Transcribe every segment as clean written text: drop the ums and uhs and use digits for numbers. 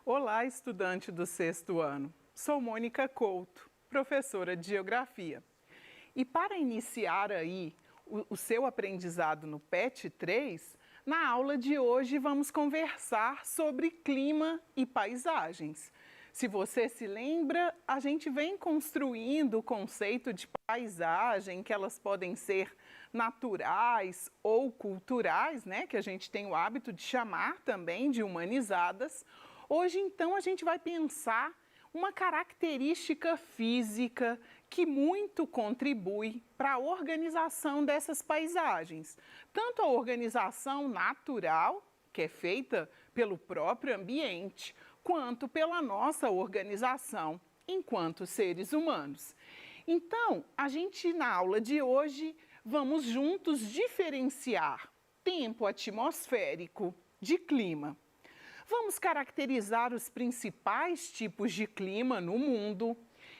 Olá, estudante do sexto ano. Sou Mônica Couto, professora de Geografia. E para iniciar aí o seu aprendizado no PET 3, na aula de hoje vamos conversar sobre clima e paisagens. Se você se lembra, a gente vem construindo o conceito de paisagem, que elas podem ser naturais ou culturais, né? Que a gente tem o hábito de chamar também de humanizadas. Hoje, então, a gente vai pensar uma característica física que muito contribui para a organização dessas paisagens. Tanto a organização natural, que é feita pelo próprio ambiente, quanto pela nossa organização enquanto seres humanos. Então, a gente na aula de hoje vamos juntos diferenciar tempo atmosférico de clima. Vamos caracterizar os principais tipos de clima no mundo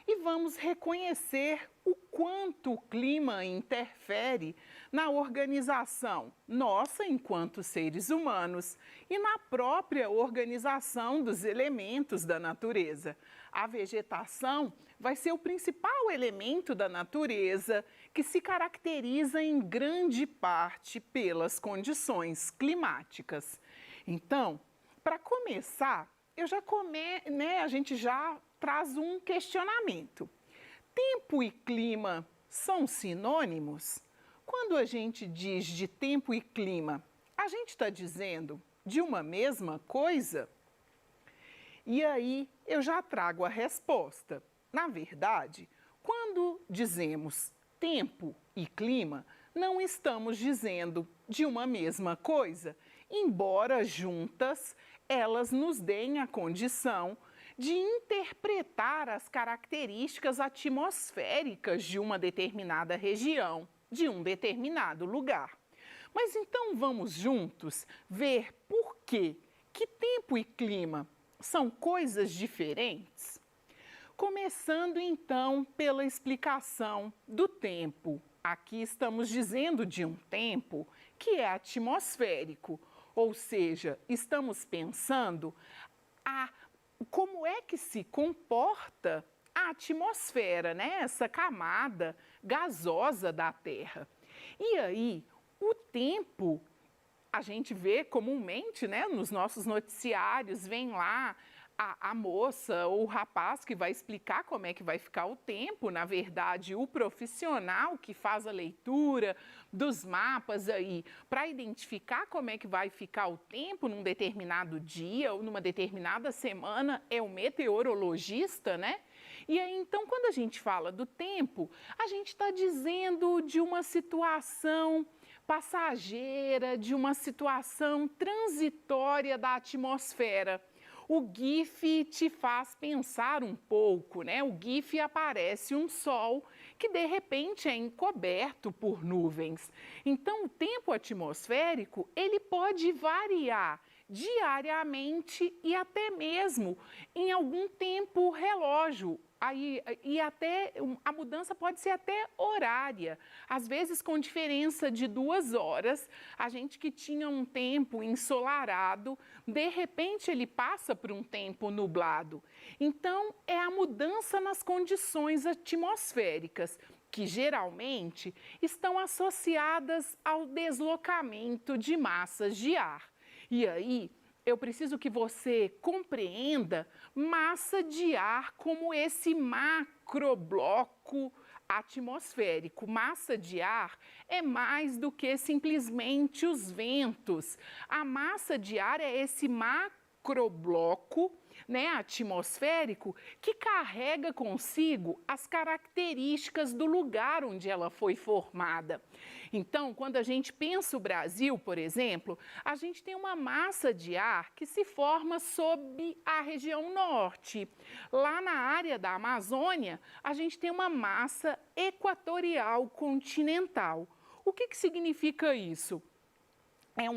e vamos reconhecer o quanto o clima interfere na organização nossa enquanto seres humanos e na própria organização dos elementos da natureza. A vegetação vai ser o principal elemento da natureza que se caracteriza em grande parte pelas condições climáticas. Então, para começar, a gente já traz um questionamento. Tempo e clima são sinônimos? Quando a gente diz de tempo e clima, a gente está dizendo de uma mesma coisa? E aí eu já trago a resposta. Na verdade, quando dizemos tempo e clima, não estamos dizendo de uma mesma coisa, embora juntas elas nos deem a condição de interpretar as características atmosféricas de uma determinada região, de um determinado lugar. Mas então vamos juntos ver por que tempo e clima são coisas diferentes? Começando então pela explicação do tempo. Aqui estamos dizendo de um tempo que é atmosférico, ou seja, estamos pensando como é que se comporta a atmosfera, né? Essa camada gasosa da Terra. E aí, o tempo, a gente vê comumente, né, nos nossos noticiários, vem lá a moça ou o rapaz que vai explicar como é que vai ficar o tempo, na verdade, o profissional que faz a leitura dos mapas aí para identificar como é que vai ficar o tempo num determinado dia ou numa determinada semana é o meteorologista, né? E aí, então, quando a gente fala do tempo, a gente está dizendo de uma situação passageira, de uma situação transitória da atmosfera. O GIF te faz pensar um pouco, né? O GIF aparece um sol que de repente é encoberto por nuvens. Então, o tempo atmosférico, ele pode variar diariamente e até mesmo em algum tempo relógio. E até a mudança pode ser até horária, às vezes com diferença de 2 horas. A gente que tinha um tempo ensolarado, de repente ele passa por um tempo nublado. Então, é a mudança nas condições atmosféricas, que geralmente estão associadas ao deslocamento de massas de ar. E aí, eu preciso que você compreenda massa de ar como esse macrobloco atmosférico. Massa de ar é mais do que simplesmente os ventos. A massa de ar é esse macrobloco, né, atmosférico, que carrega consigo as características do lugar onde ela foi formada. Então, quando a gente pensa o Brasil, por exemplo, a gente tem uma massa de ar que se forma sob a região norte. Lá na área da Amazônia, a gente tem uma massa equatorial continental. O que significa isso? É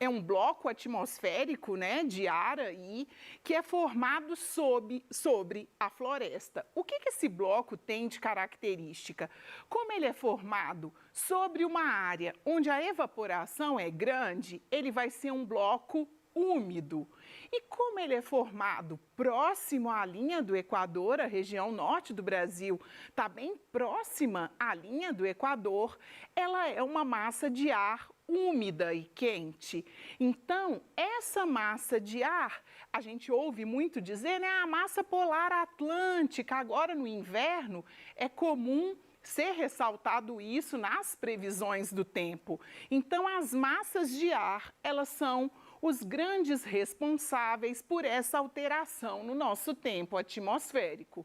um bloco atmosférico, né, de ar aí, que é formado sobre a floresta. O que esse bloco tem de característica? Como ele é formado sobre uma área onde a evaporação é grande, ele vai ser um bloco úmido. E como ele é formado próximo à linha do Equador, a região norte do Brasil está bem próxima à linha do Equador, ela é uma massa de ar úmida e quente. Então, essa massa de ar, a gente ouve muito dizer, né, a massa polar atlântica. Agora, no inverno, é comum ser ressaltado isso nas previsões do tempo. Então, as massas de ar, elas são os grandes responsáveis por essa alteração no nosso tempo atmosférico.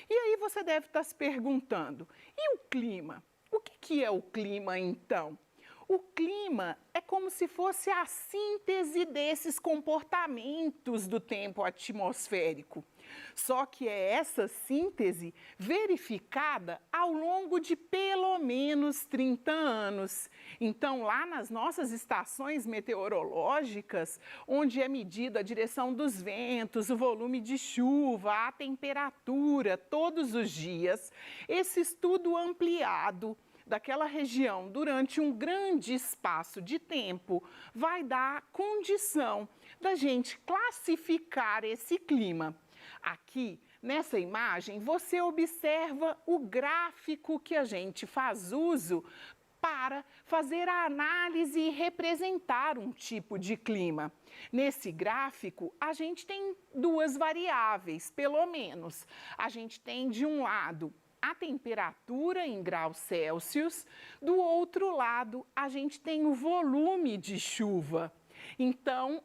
E aí você deve estar se perguntando, e o clima? O que é o clima, então? O clima é como se fosse a síntese desses comportamentos do tempo atmosférico. Só que é essa síntese verificada ao longo de pelo menos 30 anos. Então, lá nas nossas estações meteorológicas, onde é medida a direção dos ventos, o volume de chuva, a temperatura, todos os dias, esse estudo ampliado daquela região durante um grande espaço de tempo vai dar condição da gente classificar esse clima. Aqui, nessa imagem, você observa o gráfico que a gente faz uso para fazer a análise e representar um tipo de clima. Nesse gráfico, a gente tem duas variáveis, pelo menos. A gente tem, de um lado, a temperatura em graus Celsius, do outro lado, a gente tem o volume de chuva. Então,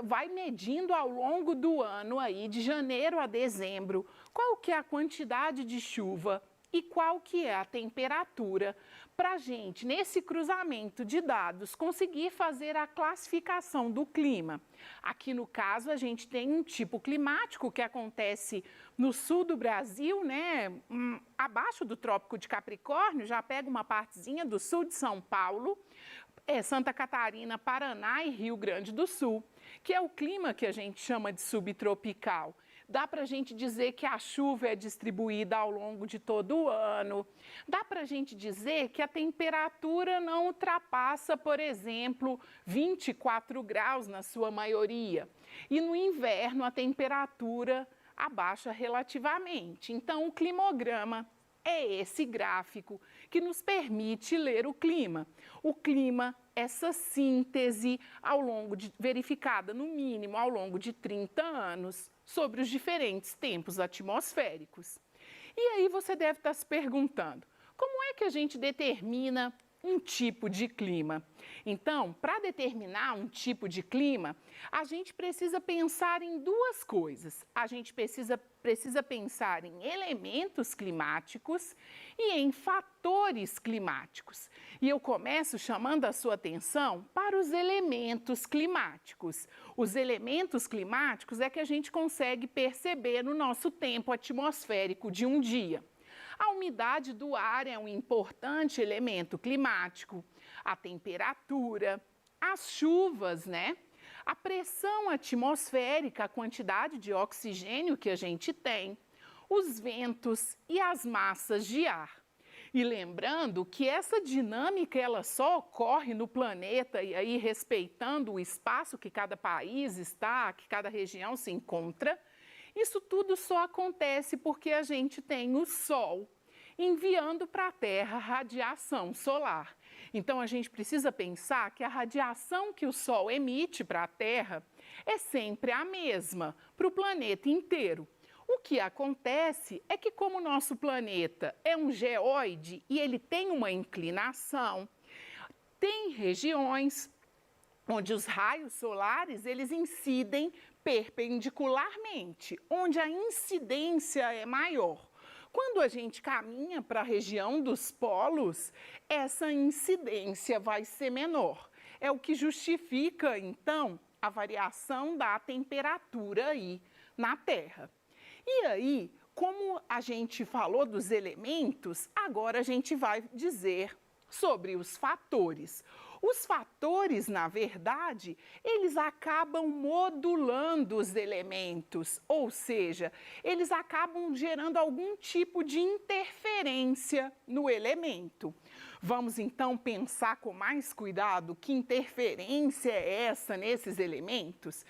vai medindo ao longo do ano, aí, de janeiro a dezembro, qual que é a quantidade de chuva e qual que é a temperatura, para a gente, nesse cruzamento de dados, conseguir fazer a classificação do clima. Aqui, no caso, a gente tem um tipo climático que acontece no sul do Brasil, né, abaixo do Trópico de Capricórnio, já pega uma partezinha do sul de São Paulo, Santa Catarina, Paraná e Rio Grande do Sul, que é o clima que a gente chama de subtropical. Dá para a gente dizer que a chuva é distribuída ao longo de todo o ano. Dá para a gente dizer que a temperatura não ultrapassa, por exemplo, 24 graus na sua maioria. E no inverno a temperatura abaixa relativamente. Então, o climograma é esse gráfico que nos permite ler o clima. O clima, essa síntese verificada no mínimo ao longo de 30 anos sobre os diferentes tempos atmosféricos. E aí você deve estar se perguntando, como é que a gente determina um tipo de clima? Então, para determinar um tipo de clima, a gente precisa pensar em duas coisas. A gente precisa pensar em elementos climáticos e em fatores climáticos. E eu começo chamando a sua atenção para os elementos climáticos. Os elementos climáticos é que a gente consegue perceber no nosso tempo atmosférico de um dia. A umidade do ar é um importante elemento climático, a temperatura, as chuvas, né? A pressão atmosférica, a quantidade de oxigênio que a gente tem, os ventos e as massas de ar. E lembrando que essa dinâmica ela só ocorre no planeta e aí respeitando o espaço que cada país está, que cada região se encontra. Isso tudo só acontece porque a gente tem o Sol enviando para a Terra radiação solar. Então, a gente precisa pensar que a radiação que o Sol emite para a Terra é sempre a mesma para o planeta inteiro. O que acontece é que, como o nosso planeta é um geóide e ele tem uma inclinação, tem regiões onde os raios solares eles incidem perpendicularmente, onde a incidência é maior. Quando a gente caminha para a região dos polos, essa incidência vai ser menor. É o que justifica, então, a variação da temperatura aí na Terra. E aí, como a gente falou dos elementos, agora a gente vai dizer sobre os fatores. Os fatores, na verdade, eles acabam modulando os elementos, ou seja, eles acabam gerando algum tipo de interferência no elemento. Vamos então pensar com mais cuidado que interferência é essa nesses elementos?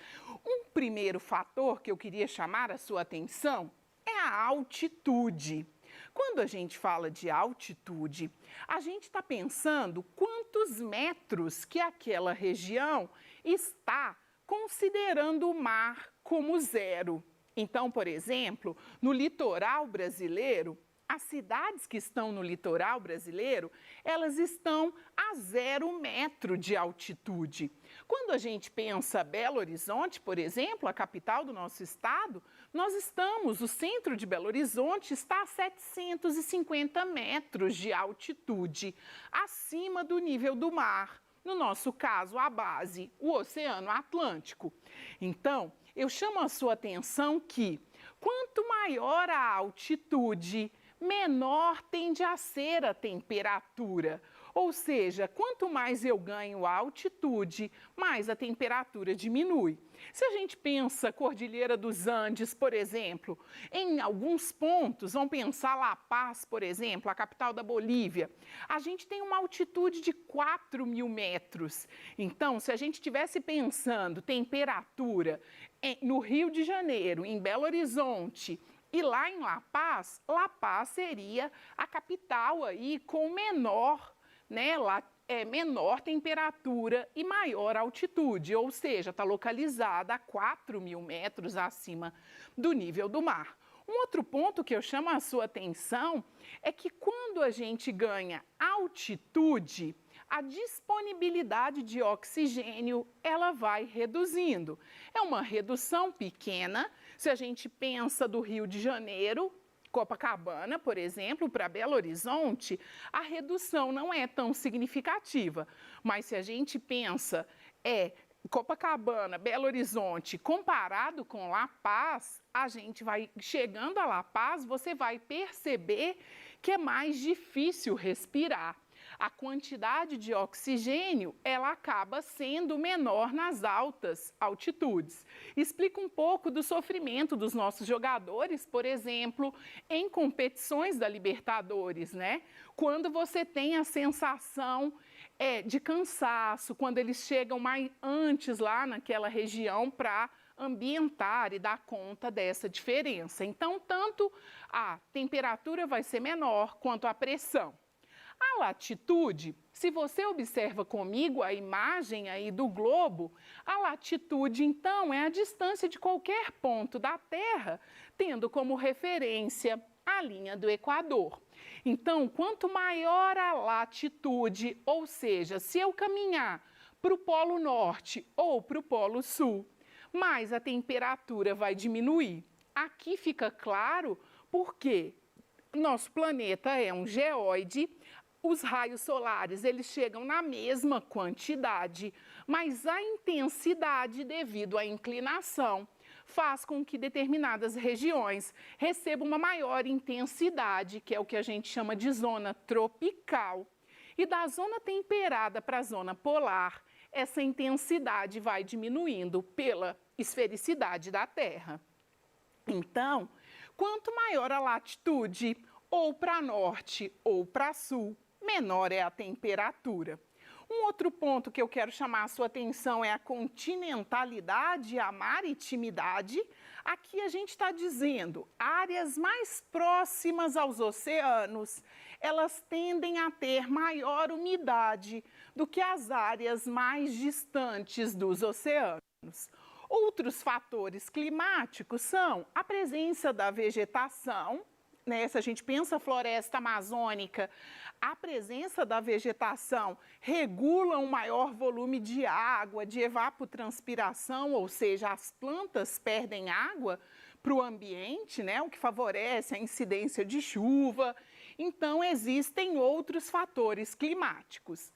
Um primeiro fator que eu queria chamar a sua atenção é a altitude. Quando a gente fala de altitude, a gente está pensando quantos metros que aquela região está considerando o mar como zero. Então, por exemplo, no litoral brasileiro, as cidades que estão no litoral brasileiro, elas estão a 0 metro de altitude. Quando a gente pensa Belo Horizonte, por exemplo, a capital do nosso estado, o centro de Belo Horizonte está a 750 metros de altitude, acima do nível do mar. No nosso caso, a base, o Oceano Atlântico. Então, eu chamo a sua atenção que, quanto maior a altitude, menor tende a ser a temperatura. Ou seja, quanto mais eu ganho altitude, mais a temperatura diminui. Se a gente pensa Cordilheira dos Andes, por exemplo, em alguns pontos, vamos pensar La Paz, por exemplo, a capital da Bolívia, a gente tem uma altitude de 4.000 metros. Então, se a gente estivesse pensando temperatura no Rio de Janeiro, em Belo Horizonte, e lá em La Paz seria a capital aí com menor, menor temperatura e maior altitude, ou seja, está localizada a 4.000 metros acima do nível do mar. Um outro ponto que eu chamo a sua atenção é que quando a gente ganha altitude, a disponibilidade de oxigênio ela vai reduzindo. É uma redução pequena. Se a gente pensa do Rio de Janeiro, Copacabana, por exemplo, para Belo Horizonte, a redução não é tão significativa. Mas se a gente pensa Copacabana, Belo Horizonte, comparado com La Paz, a gente vai chegando a La Paz, você vai perceber que é mais difícil respirar. A quantidade de oxigênio, ela acaba sendo menor nas altas altitudes. Explica um pouco do sofrimento dos nossos jogadores, por exemplo, em competições da Libertadores, né? Quando você tem a sensação de cansaço, quando eles chegam mais antes lá naquela região para ambientar e dar conta dessa diferença. Então, tanto a temperatura vai ser menor quanto a pressão. A latitude, se você observa comigo a imagem aí do globo, a latitude, então, é a distância de qualquer ponto da Terra, tendo como referência a linha do Equador. Então, quanto maior a latitude, ou seja, se eu caminhar para o Polo Norte ou para o Polo Sul, mais a temperatura vai diminuir. Aqui fica claro porque nosso planeta é um geóide. Os raios solares, eles chegam na mesma quantidade, mas a intensidade, devido à inclinação, faz com que determinadas regiões recebam uma maior intensidade, que é o que a gente chama de zona tropical. E da zona temperada para a zona polar, essa intensidade vai diminuindo pela esfericidade da Terra. Então, quanto maior a latitude, ou para norte ou para sul, menor é a temperatura. Um outro ponto que eu quero chamar a sua atenção é a continentalidade e a maritimidade. Aqui a gente está dizendo, áreas mais próximas aos oceanos, elas tendem a ter maior umidade do que as áreas mais distantes dos oceanos. Outros fatores climáticos são a presença da vegetação, se a gente pensa floresta amazônica, a presença da vegetação regula um maior volume de água, de evapotranspiração, ou seja, as plantas perdem água para o ambiente, o que favorece a incidência de chuva. Então, existem outros fatores climáticos.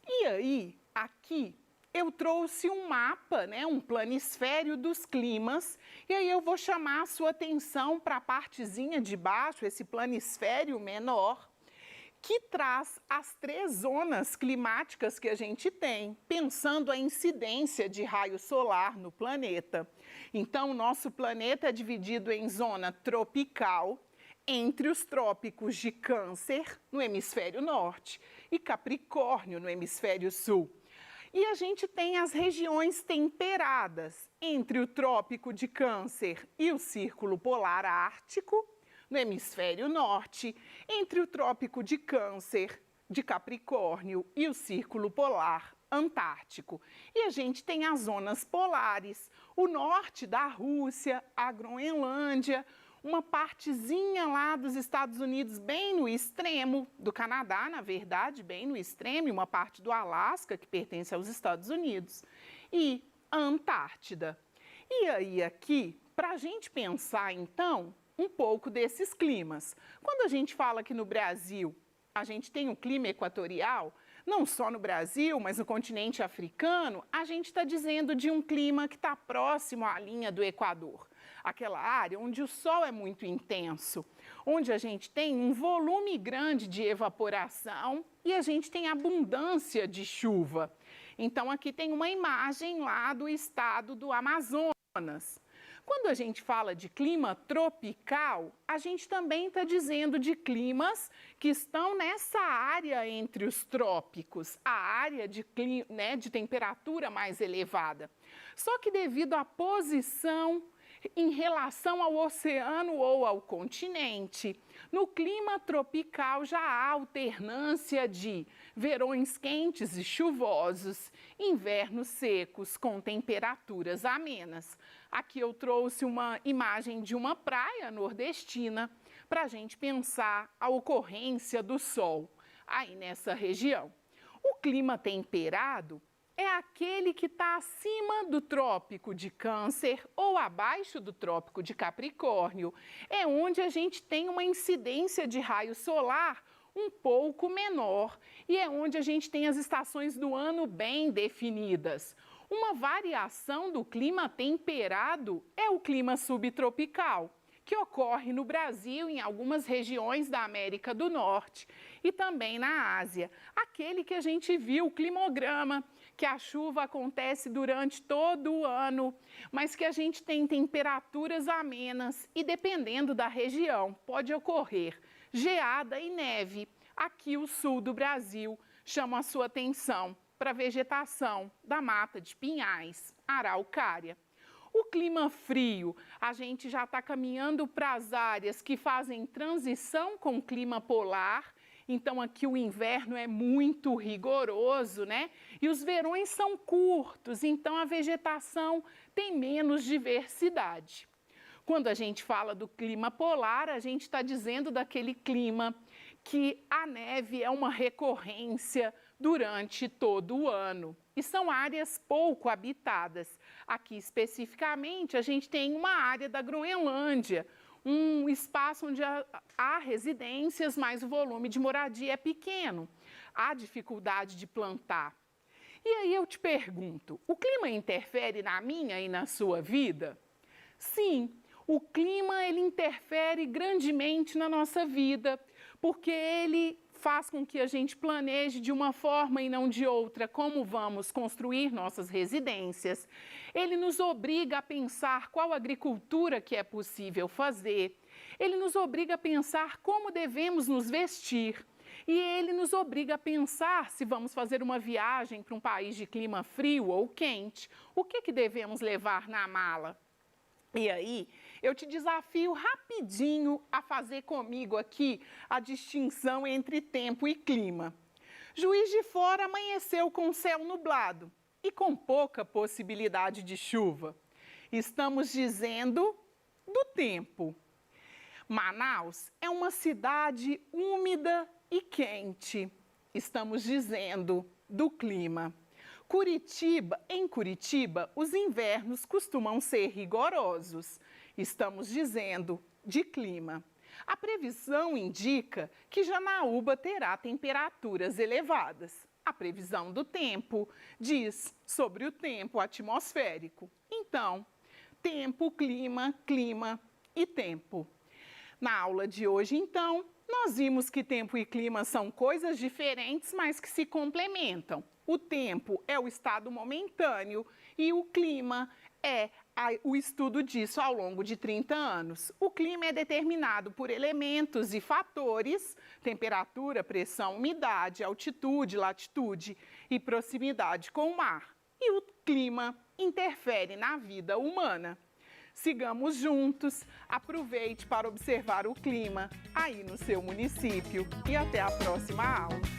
E aí, aqui, eu trouxe um mapa, um planisfério dos climas, e aí eu vou chamar a sua atenção para a partezinha de baixo, esse planisfério menor, que traz as 3 zonas climáticas que a gente tem, pensando a incidência de raio solar no planeta. Então, o nosso planeta é dividido em zona tropical, entre os trópicos de Câncer, no hemisfério norte, e Capricórnio, no hemisfério sul. E a gente tem as regiões temperadas entre o trópico de Câncer e o círculo polar ártico, no hemisfério norte, entre o trópico de Câncer, de Capricórnio e o círculo polar antártico. E a gente tem as zonas polares, o norte da Rússia, a Groenlândia, uma partezinha lá dos Estados Unidos, bem no extremo, do Canadá, na verdade, bem no extremo, e uma parte do Alasca, que pertence aos Estados Unidos, e a Antártida. E aí aqui, para a gente pensar, então, um pouco desses climas. Quando a gente fala que no Brasil a gente tem um clima equatorial, não só no Brasil, mas no continente africano, a gente está dizendo de um clima que está próximo à linha do Equador. Aquela área onde o sol é muito intenso, onde a gente tem um volume grande de evaporação e a gente tem abundância de chuva. Então, aqui tem uma imagem lá do estado do Amazonas. Quando a gente fala de clima tropical, a gente também está dizendo de climas que estão nessa área entre os trópicos, a área de temperatura mais elevada. Só que devido à posição em relação ao oceano ou ao continente, no clima tropical já há alternância de verões quentes e chuvosos, invernos secos com temperaturas amenas. Aqui eu trouxe uma imagem de uma praia nordestina para a gente pensar a ocorrência do sol aí nessa região. O clima temperado é aquele que está acima do trópico de Câncer ou abaixo do trópico de Capricórnio. É onde a gente tem uma incidência de raio solar um pouco menor e é onde a gente tem as estações do ano bem definidas. Uma variação do clima temperado é o clima subtropical, que ocorre no Brasil, em algumas regiões da América do Norte e também na Ásia. Aquele que a gente viu, o climograma, que a chuva acontece durante todo o ano, mas que a gente tem temperaturas amenas e, dependendo da região, pode ocorrer geada e neve. Aqui o sul do Brasil chama a sua atenção para a vegetação da mata de pinhais, araucária. O clima frio, a gente já está caminhando para as áreas que fazem transição com o clima polar. Então, aqui o inverno é muito rigoroso, né? E os verões são curtos, então a vegetação tem menos diversidade. Quando a gente fala do clima polar, a gente está dizendo daquele clima que a neve é uma recorrência durante todo o ano. E são áreas pouco habitadas. Aqui, especificamente, a gente tem uma área da Groenlândia, um espaço onde há residências, mas o volume de moradia é pequeno. Há dificuldade de plantar. E aí eu te pergunto, o clima interfere na minha e na sua vida? Sim, o clima ele interfere grandemente na nossa vida, porque ele faz com que a gente planeje de uma forma e não de outra como vamos construir nossas residências. Ele nos obriga a pensar qual agricultura que é possível fazer. Ele nos obriga a pensar como devemos nos vestir. E ele nos obriga a pensar se vamos fazer uma viagem para um país de clima frio ou quente, o que devemos levar na mala. E aí, eu te desafio rapidinho a fazer comigo aqui a distinção entre tempo e clima. Juiz de Fora amanheceu com o céu nublado e com pouca possibilidade de chuva. Estamos dizendo do tempo. Manaus é uma cidade úmida e quente. Estamos dizendo do clima. Em Curitiba, os invernos costumam ser rigorosos. Estamos dizendo de clima. A previsão indica que Janaúba terá temperaturas elevadas. A previsão do tempo diz sobre o tempo atmosférico. Então, tempo, clima, clima e tempo. Na aula de hoje, então, nós vimos que tempo e clima são coisas diferentes, mas que se complementam. O tempo é o estado momentâneo e o clima é o estudo disso ao longo de 30 anos. O clima é determinado por elementos e fatores, temperatura, pressão, umidade, altitude, latitude e proximidade com o mar. E o clima interfere na vida humana. Sigamos juntos, aproveite para observar o clima aí no seu município e até a próxima aula.